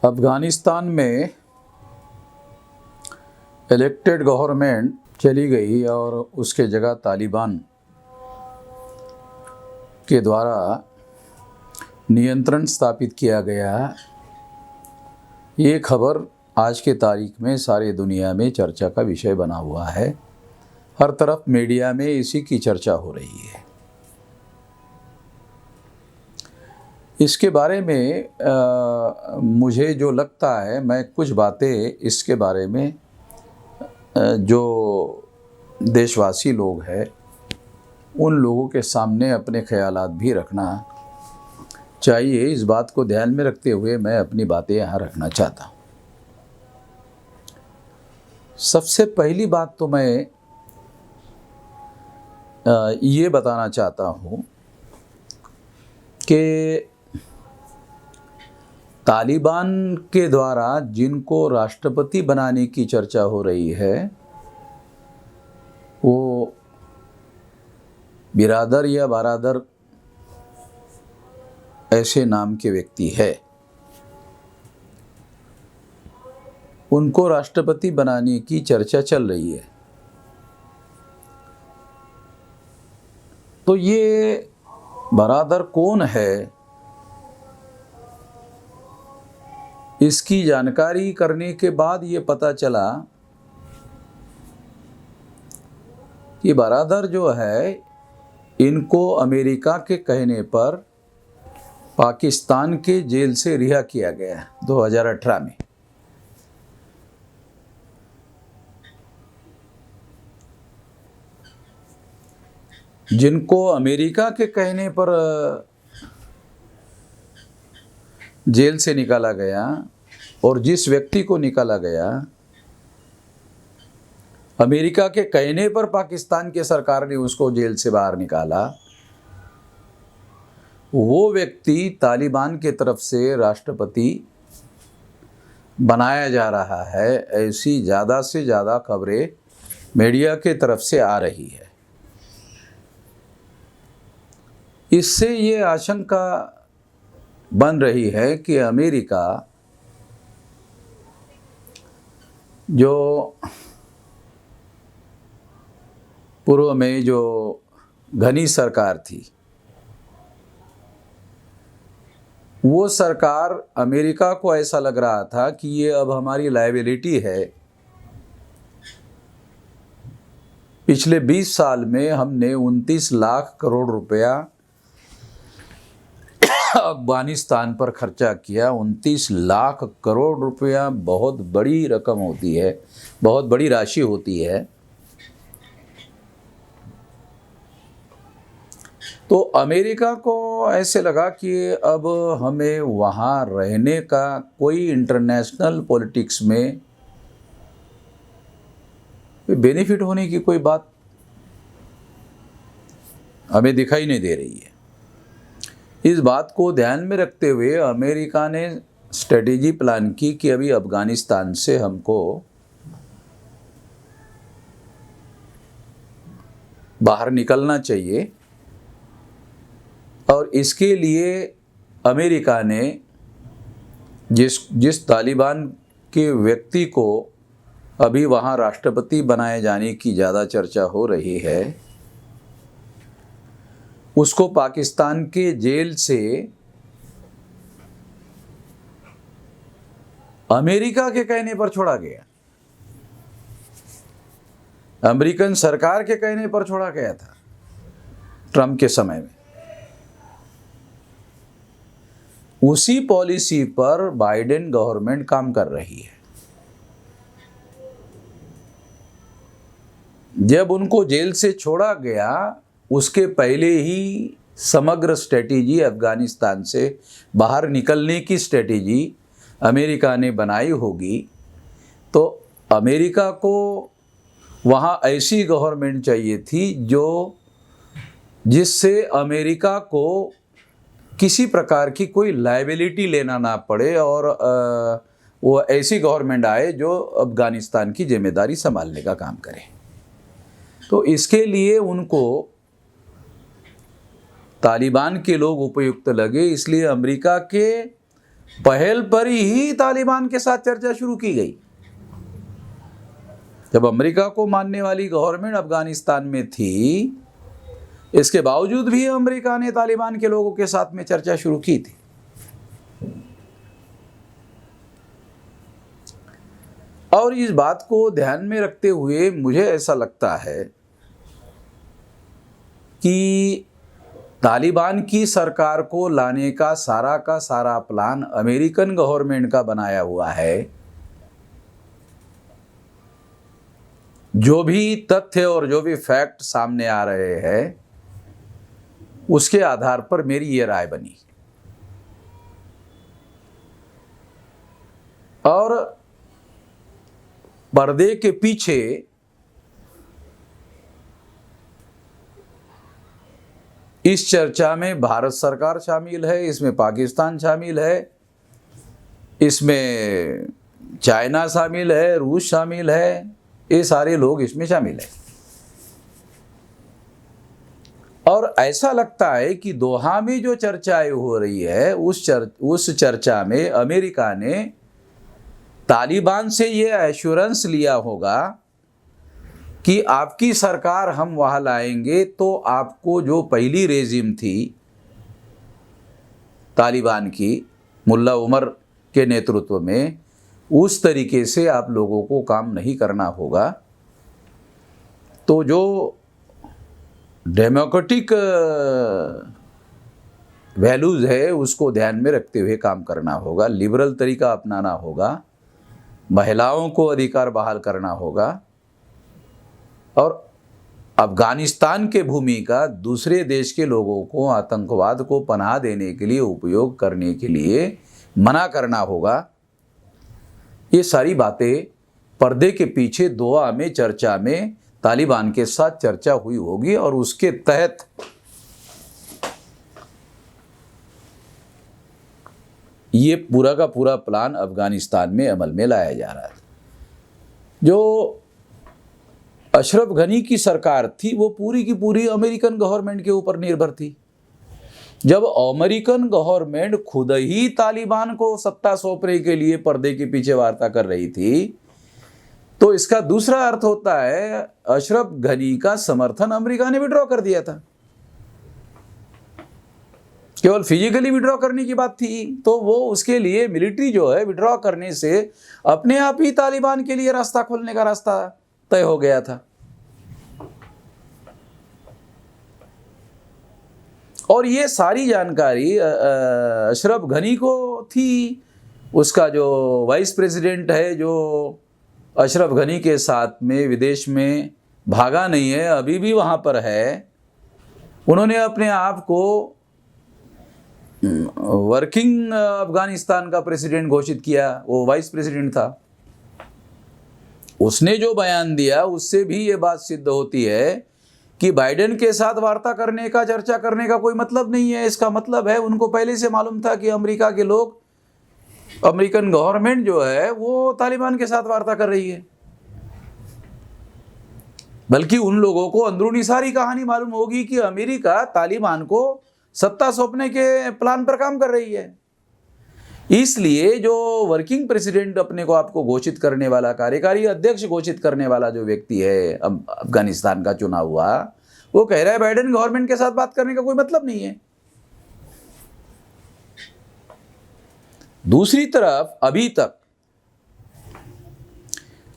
अफ़गानिस्तान में elected government चली गई और उसके जगह तालिबान के द्वारा नियंत्रण स्थापित किया गया। ये खबर आज के तारीख में सारी दुनिया में चर्चा का विषय बना हुआ है। हर तरफ मीडिया में इसी की चर्चा हो रही है। इसके बारे में मुझे जो लगता है, मैं कुछ बातें इसके बारे में जो देशवासी लोग हैं उन लोगों के सामने अपने ख़यालात भी रखना चाहिए। इस बात को ध्यान में रखते हुए मैं अपनी बातें यहाँ रखना चाहता हूँ। सबसे पहली बात तो मैं ये बताना चाहता हूँ कि तालिबान के द्वारा जिनको राष्ट्रपति बनाने की चर्चा हो रही है वो बिरादर या बारादर ऐसे नाम के व्यक्ति है। उनको राष्ट्रपति बनाने की चर्चा चल रही है। तो ये बारादर कौन है, इसकी जानकारी करने के बाद ये पता चला कि बारादर जो है इनको अमेरिका के कहने पर पाकिस्तान के जेल से रिहा किया गया 2018 में। जिनको अमेरिका के कहने पर जेल से निकाला गया और जिस व्यक्ति को निकाला गया अमेरिका के कहने पर पाकिस्तान की सरकार ने उसको जेल से बाहर निकाला, वो व्यक्ति तालिबान के तरफ से राष्ट्रपति बनाया जा रहा है। ऐसी ज़्यादा से ज़्यादा खबरें मीडिया के तरफ से आ रही है। इससे ये आशंका बन रही है कि अमेरिका जो पूर्व में जो घनी सरकार थी, वो सरकार अमेरिका को ऐसा लग रहा था कि ये अब हमारी लायबिलिटी है। पिछले 20 साल में हमने 29 लाख करोड़ रुपया अफगानिस्तान पर खर्चा किया। 29 लाख करोड़ रुपया बहुत बड़ी रकम होती है, बहुत बड़ी राशि होती है। तो अमेरिका को ऐसे लगा कि अब हमें वहाँ रहने का कोई इंटरनेशनल पॉलिटिक्स में बेनिफिट होने की कोई बात हमें दिखाई नहीं दे रही है। इस बात को ध्यान में रखते हुए अमेरिका ने स्ट्रेटेजी प्लान की कि अभी अफगानिस्तान से हमको बाहर निकलना चाहिए और इसके लिए अमेरिका ने जिस तालिबान के व्यक्ति को अभी वहाँ राष्ट्रपति बनाए जाने की ज़्यादा चर्चा हो रही है, उसको पाकिस्तान के जेल से अमेरिका के कहने पर छोड़ा गया। अमेरिकन सरकार के कहने पर छोड़ा गया था ट्रंप के समय में। उसी पॉलिसी पर बाइडेन गवर्नमेंट काम कर रही है। जब उनको जेल से छोड़ा गया, उसके पहले ही समग्र स्ट्रेटेजी अफगानिस्तान से बाहर निकलने की स्ट्रेटेजी अमेरिका ने बनाई होगी। तो अमेरिका को वहाँ ऐसी गवर्नमेंट चाहिए थी जिससे अमेरिका को किसी प्रकार की कोई लायबिलिटी लेना ना पड़े और वो ऐसी गवर्नमेंट आए जो अफगानिस्तान की जिम्मेदारी संभालने का काम करे। तो इसके लिए उनको तालिबान के लोग उपयुक्त लगे, इसलिए अमेरिका के पहल पर ही तालिबान के साथ चर्चा शुरू की गई। जब अमेरिका को मानने वाली गवर्नमेंट अफगानिस्तान में थी, इसके बावजूद भी अमेरिका ने तालिबान के लोगों के साथ में चर्चा शुरू की थी। और इस बात को ध्यान में रखते हुए मुझे ऐसा लगता है कि तालिबान की सरकार को लाने का सारा प्लान अमेरिकन गवर्नमेंट का बनाया हुआ है। जो भी तथ्य और जो भी फैक्ट सामने आ रहे हैं, उसके आधार पर मेरी ये राय बनी। और पर्दे के पीछे इस चर्चा में भारत सरकार शामिल है, इसमें पाकिस्तान शामिल है, इसमें चाइना शामिल है, रूस शामिल है, ये सारे लोग इसमें शामिल हैं। और ऐसा लगता है कि दोहा में जो चर्चाएं हो रही है, उस चर्चा में अमेरिका ने तालिबान से ये एश्योरेंस लिया होगा कि आपकी सरकार हम वहाँ लाएंगे तो आपको जो पहली रेजिम थी तालिबान की मुल्ला उमर के नेतृत्व में, उस तरीके से आप लोगों को काम नहीं करना होगा। तो जो डेमोक्रेटिक वैल्यूज़ है उसको ध्यान में रखते हुए काम करना होगा, लिबरल तरीका अपनाना होगा, महिलाओं को अधिकार बहाल करना होगा और अफगानिस्तान के भूमि का दूसरे देश के लोगों को आतंकवाद को पनाह देने के लिए उपयोग करने के लिए मना करना होगा। ये सारी बातें पर्दे के पीछे दोहा में चर्चा में तालिबान के साथ चर्चा हुई होगी और उसके तहत ये पूरा का पूरा प्लान अफगानिस्तान में अमल में लाया जा रहा था। जो अशरफ गनी की सरकार थी वो पूरी की पूरी अमेरिकन गवर्नमेंट के ऊपर निर्भर थी। जब अमेरिकन गवर्नमेंट खुद ही तालिबान को सत्ता सौंपने के लिए पर्दे के पीछे वार्ता कर रही थी, तो इसका दूसरा अर्थ होता है अशरफ गनी का समर्थन अमेरिका ने विड्रॉ कर दिया था। केवल फिजिकली विड्रॉ करने की बात थी, तो वो उसके लिए मिलिट्री जो है विड्रॉ करने से अपने आप ही तालिबान के लिए रास्ता खोलने का रास्ता तय हो गया था। और ये सारी जानकारी अशरफ गनी को थी। उसका जो वाइस प्रेसिडेंट है, जो अशरफ गनी के साथ में विदेश में भागा नहीं है, अभी भी वहाँ पर है, उन्होंने अपने आप को वर्किंग अफगानिस्तान का प्रेसिडेंट घोषित किया। वो वाइस प्रेसिडेंट था। उसने जो बयान दिया उससे भी ये बात सिद्ध होती है कि बाइडेन के साथ वार्ता करने का, चर्चा करने का कोई मतलब नहीं है। इसका मतलब है उनको पहले से मालूम था कि अमेरिका के लोग, अमेरिकन गवर्नमेंट जो है वो तालिबान के साथ वार्ता कर रही है। बल्कि उन लोगों को अंदरूनी सारी कहानी मालूम होगी कि अमेरिका तालिबान को सत्ता सौंपने के प्लान पर काम कर रही है। इसलिए जो वर्किंग प्रेसिडेंट अपने को आपको घोषित करने वाला, कार्यकारी अध्यक्ष घोषित करने वाला जो व्यक्ति है अफगानिस्तान का चुना हुआ, वो कह रहा है बाइडेन गवर्नमेंट के साथ बात करने का कोई मतलब नहीं है। दूसरी तरफ अभी तक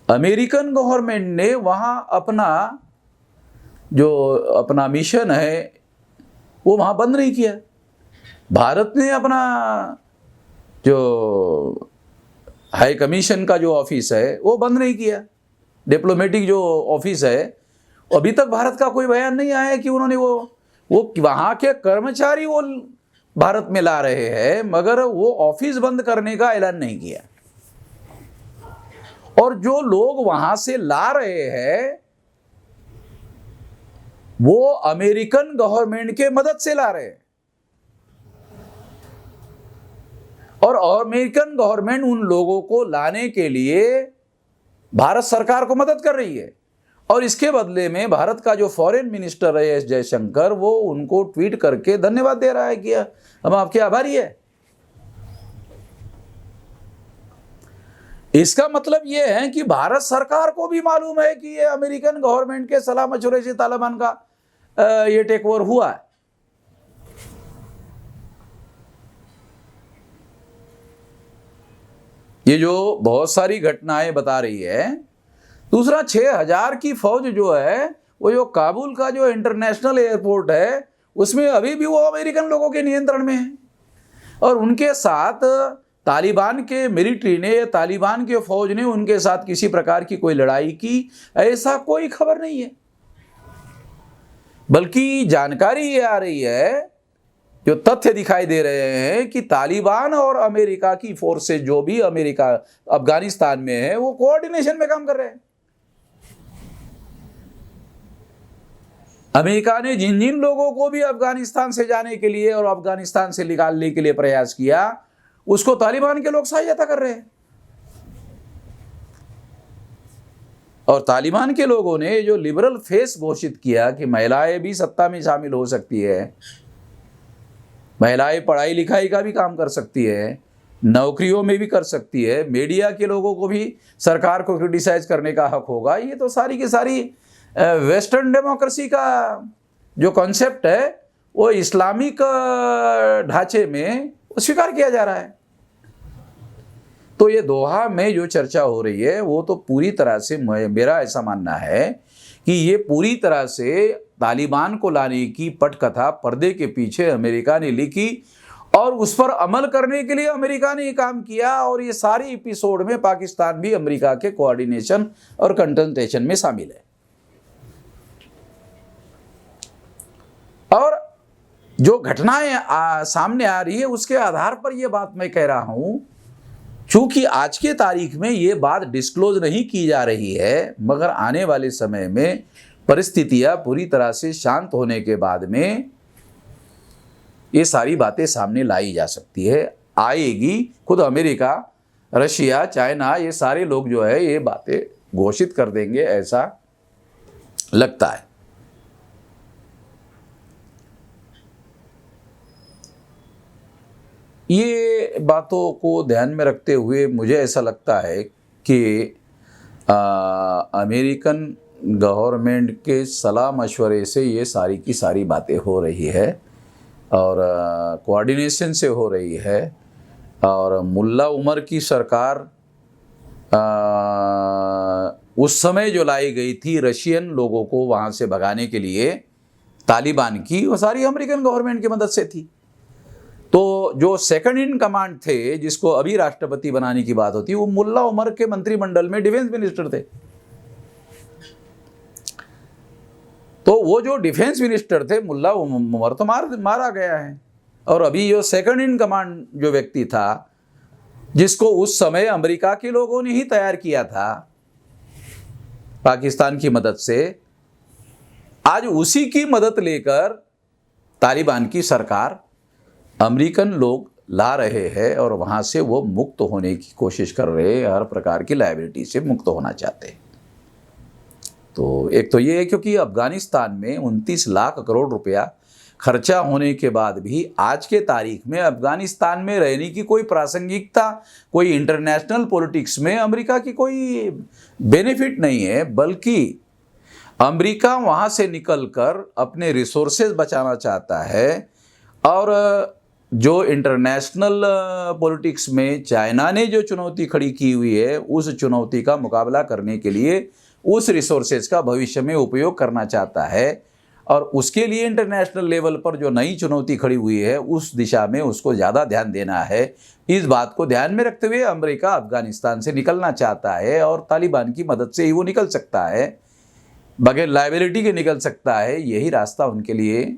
अमेरिकन गवर्नमेंट ने वहां अपना मिशन है वो वहां बंद नहीं किया। भारत ने अपना जो हाई कमीशन का जो ऑफिस है वो बंद नहीं किया। डिप्लोमेटिक जो ऑफिस है, अभी तक भारत का कोई बयान नहीं आया कि उन्होंने वो वहाँ के कर्मचारी वो भारत में ला रहे हैं, मगर वो ऑफिस बंद करने का ऐलान नहीं किया। और जो लोग वहां से ला रहे हैं वो अमेरिकन गवर्नमेंट के मदद से ला रहे हैं और अमेरिकन गवर्नमेंट उन लोगों को लाने के लिए भारत सरकार को मदद कर रही है। और इसके बदले में भारत का जो फॉरेन मिनिस्टर है एस जयशंकर, वो उनको ट्वीट करके धन्यवाद दे रहा है कि हम आपके आभारी है। इसका मतलब ये है कि भारत सरकार को भी मालूम है कि ये अमेरिकन गवर्नमेंट के सलाह मशवरे से तालिबान का ये टेक ओवर हुआ है। ये जो बहुत सारी घटनाएं बता रही है। दूसरा, 6000 की फौज जो है, वो जो काबुल का जो इंटरनेशनल एयरपोर्ट है, उसमें अभी भी वो अमेरिकन लोगों के नियंत्रण में है, और उनके साथ तालिबान के मिलिट्री ने या तालिबान के फौज ने उनके साथ किसी प्रकार की कोई लड़ाई की, ऐसा कोई खबर नहीं है। बल्कि जानकारी ये आ रही है, जो तथ्य दिखाई दे रहे हैं कि तालिबान और अमेरिका की फोर्सेज जो भी अमेरिका अफगानिस्तान में है, वो कोऑर्डिनेशन में काम कर रहे हैं। अमेरिका ने जिन जिन लोगों को भी अफगानिस्तान से जाने के लिए और अफगानिस्तान से निकालने के लिए प्रयास किया, उसको तालिबान के लोग सहायता कर रहे हैं। और तालिबान के लोगों ने जो लिबरल फेस घोषित किया कि महिलाएं भी सत्ता में शामिल हो सकती है, महिलाएं पढ़ाई लिखाई का भी काम कर सकती है, नौकरियों में भी कर सकती है, मीडिया के लोगों को भी सरकार को क्रिटिसाइज करने का हक होगा, ये तो सारी की सारी वेस्टर्न डेमोक्रेसी का जो कॉन्सेप्ट है, वो इस्लामिक ढांचे में स्वीकार किया जा रहा है। तो ये दोहा में जो चर्चा हो रही है, वो तो पूरी तरह से, मेरा ऐसा मानना है कि ये पूरी तरह से तालिबान को लाने की पटकथा पर्दे के पीछे अमेरिका ने लिखी, और उस पर अमल करने के लिए अमेरिका ने ये काम किया। और ये सारे एपिसोड में पाकिस्तान भी अमेरिका के कोऑर्डिनेशन और कंसल्टेशन में शामिल है। और जो घटनाएं सामने आ रही है, उसके आधार पर यह बात मैं कह रहा हूं, चूंकि आज के तारीख में ये बात डिस्क्लोज नहीं की जा रही है, मगर आने वाले समय में परिस्थितियां पूरी तरह से शांत होने के बाद में ये सारी बातें सामने लाई जा सकती है, आएगी। खुद अमेरिका, रशिया, चाइना, ये सारे लोग जो है ये बातें घोषित कर देंगे, ऐसा लगता है। ये बातों को ध्यान में रखते हुए मुझे ऐसा लगता है कि अमेरिकन गवर्नमेंट के सलाह मशवरे से ये सारी की सारी बातें हो रही है, और कोऑर्डिनेशन से हो रही है। और मुल्ला उमर की सरकार उस समय जो लाई गई थी रशियन लोगों को वहाँ से भगाने के लिए, तालिबान की, वो सारी अमेरिकन गवर्नमेंट की मदद से थी। तो जो सेकंड इन कमांड थे, जिसको अभी राष्ट्रपति बनाने की बात होती है, वो मुल्ला उमर के मंत्रिमंडल में डिफेंस मिनिस्टर थे। तो वो जो डिफेंस मिनिस्टर थे, मुल्ला उमर, तो मारा गया है। और अभी जो सेकंड इन कमांड जो व्यक्ति था, जिसको उस समय अमेरिका के लोगों ने ही तैयार किया था पाकिस्तान की मदद से, आज उसी की मदद लेकर तालिबान की सरकार अमेरिकन लोग ला रहे हैं, और वहाँ से वो मुक्त होने की कोशिश कर रहे हैं, हर प्रकार की लायबिलिटी से मुक्त होना चाहते हैं। तो एक तो ये है, क्योंकि अफगानिस्तान में 29 लाख करोड़ रुपया खर्चा होने के बाद भी आज के तारीख में अफगानिस्तान में रहने की कोई प्रासंगिकता, कोई इंटरनेशनल पॉलिटिक्स में अमेरिका की कोई बेनिफिट नहीं है, बल्कि अमेरिका वहाँ से निकलकर अपने रिसोर्सेज बचाना चाहता है। और जो इंटरनेशनल पॉलिटिक्स में चाइना ने जो चुनौती खड़ी की हुई है, उस चुनौती का मुकाबला करने के लिए उस रिसोर्सेज का भविष्य में उपयोग करना चाहता है। और उसके लिए इंटरनेशनल लेवल पर जो नई चुनौती खड़ी हुई है, उस दिशा में उसको ज़्यादा ध्यान देना है। इस बात को ध्यान में रखते हुए अमेरिका अफगानिस्तान से निकलना चाहता है, और तालिबान की मदद से ही वो निकल सकता है, बगैर लायबिलिटी के निकल सकता है। यही रास्ता उनके लिए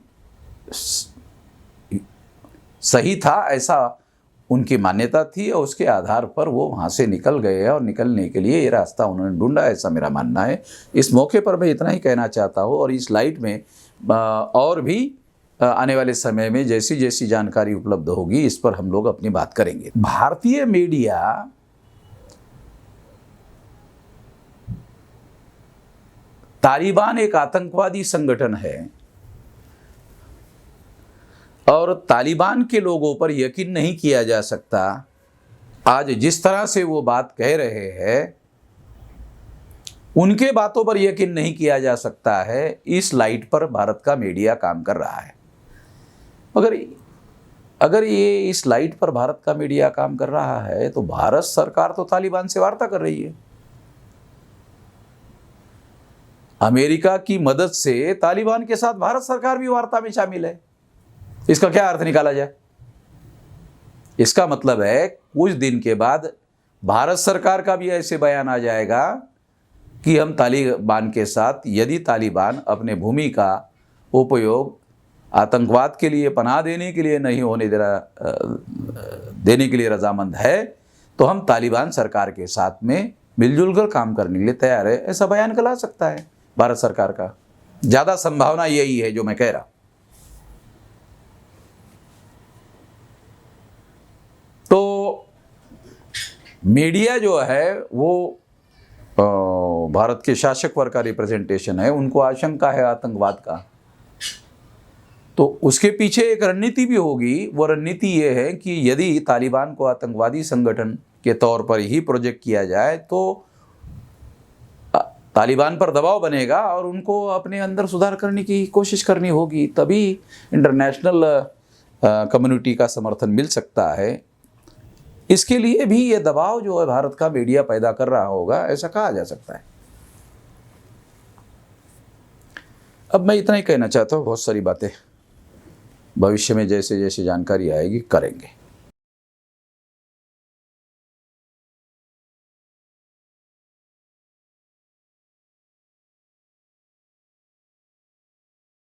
सही था, ऐसा उनकी मान्यता थी, और उसके आधार पर वो वहाँ से निकल गए, और निकलने के लिए ये रास्ता उन्होंने ढूंढा, ऐसा मेरा मानना है। इस मौके पर मैं इतना ही कहना चाहता हूँ, और इस लाइट में और भी आने वाले समय में जैसी जैसी जानकारी उपलब्ध होगी, इस पर हम लोग अपनी बात करेंगे। भारतीय मीडिया तालिबान एक आतंकवादी संगठन है, और तालिबान के लोगों पर यकीन नहीं किया जा सकता आज जिस तरह से वो बात कह रहे हैं, उनके बातों पर यकीन नहीं किया जा सकता है। इस लाइट पर भारत का मीडिया काम कर रहा है। मगर अगर ये इस लाइट पर भारत का मीडिया काम कर रहा है तो भारत सरकार तो तालिबान से वार्ता कर रही है। अमेरिका की मदद से तालिबान के साथ भारत सरकार भी वार्ता में शामिल है। इसका क्या अर्थ निकाला जाए? इसका मतलब है कुछ दिन के बाद भारत सरकार का भी ऐसे बयान आ जाएगा कि हम तालिबान के साथ, यदि तालिबान अपने भूमि का उपयोग आतंकवाद के लिए, पनाह देने के लिए नहीं होने देने के लिए रजामंद है, तो हम तालिबान सरकार के साथ में मिलजुल कर काम करने के लिए तैयार है। ऐसा बयान कला सकता है भारत सरकार का। ज़्यादा संभावना यही है जो मैं कह रहा। तो मीडिया जो है वो भारत के शासक वर्ग का रिप्रेजेंटेशन है। उनको आशंका है आतंकवाद का, तो उसके पीछे एक रणनीति भी होगी। वो रणनीति ये है कि यदि तालिबान को आतंकवादी संगठन के तौर पर ही प्रोजेक्ट किया जाए तो तालिबान पर दबाव बनेगा और उनको अपने अंदर सुधार करने की कोशिश करनी होगी, तभी इंटरनेशनल कम्युनिटी का समर्थन मिल सकता है। इसके लिए भी ये दबाव जो है भारत का मीडिया पैदा कर रहा होगा, ऐसा कहा जा सकता है। अब मैं इतना ही कहना चाहता हूँ। बहुत सारी बातें भविष्य में जैसे जैसे जानकारी आएगी करेंगे।